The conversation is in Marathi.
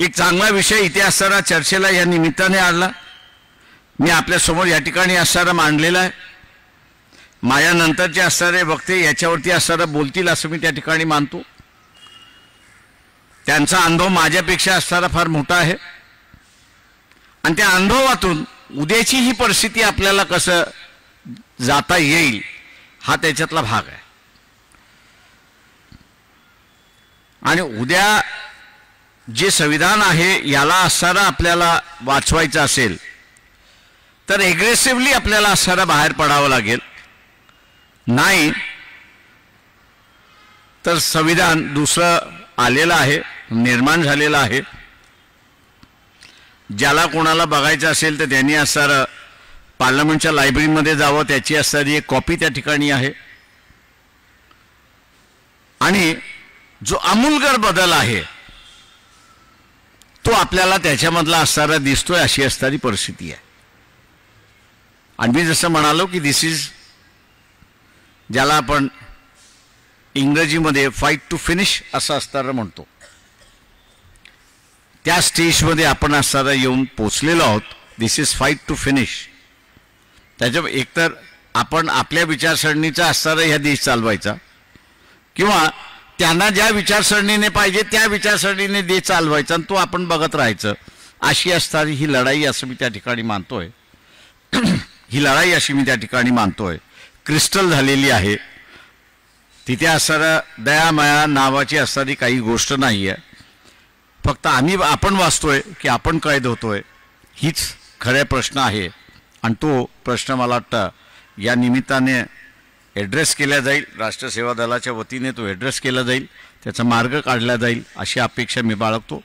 एक चांगला विषय इथे असताना चर्चेला या निमित्ताने आणला. मी आपल्यासमोर या ठिकाणी असताना मांडलेला आहे. माझ्यानंतरचे असणारे वक्ते याच्यावरती असणारं बोलतील असं मी त्या ठिकाणी मानतो. त्यांचा अनुभव माझ्यापेक्षा असणारा फार मोठा आहे आणि त्या अनुभवातून उद्याची ही परिस्थिती आपल्याला कसं जाता येईल हा त्याच्यातला भाग आहे. आणि उद्या जे संविधान आहे याला असणारा आपल्याला वाचवायचं असेल तर एग्रेसिव्हली आपल्याला असणारा बाहेर पडावं लागेल. नाही तर संविधान दुसरं आलेलं आहे, निर्माण झालेलं आहे. ज्याला कोणाला बघायचं असेल तर त्यांनी असणारं पार्लमेंटच्या लायब्ररीमध्ये जावं. त्याची असणारी एक कॉपी त्या ठिकाणी आहे. आणि जो आमूलगर बदल आहे तो आपल्याला त्याच्यामधला असणारा दिसतोय अशी असणारी परिस्थिती आहे. आणि मी जसं म्हणालो की दिस इज ज्याला आपण इंग्रजीमध्ये फाईट टू फिनिश असं असणारं म्हणतो त्या स्टेजमध्ये आपण असणारा येऊन पोचलेलो आहोत. दिस इज फाईट टू फिनिश. त्याच्या एकतर आपण आपल्या विचारसरणीचा असणारा ह्या देश चालवायचा किंवा त्यांना ज्या विचारसरणीने पाहिजे त्या विचारसरणीने देश चालवायचा आणि तो आपण बघत राहायचं अशी असणारी ही लढाई असं मी त्या ठिकाणी मानतोय. ही लढाई अशी मी त्या ठिकाणी मानतोय क्रिस्टल झालेली आहे. तिथे असणारं दयामाया नावाची असणारी काही गोष्ट नाही आहे. फक्त आपण वाचतोय की आपण कैद होतोय हीच खरे प्रश्न आहे. आणि तो प्रश्न मला वाटतं या निमित्ताने ॲड्रेस केला जाईल. राष्ट्र सेवा दलाच्या वतीने तो ॲड्रेस केला जाईल, त्याचा मार्ग काढला जाईल अशी अपेक्षा मी बाळगतो.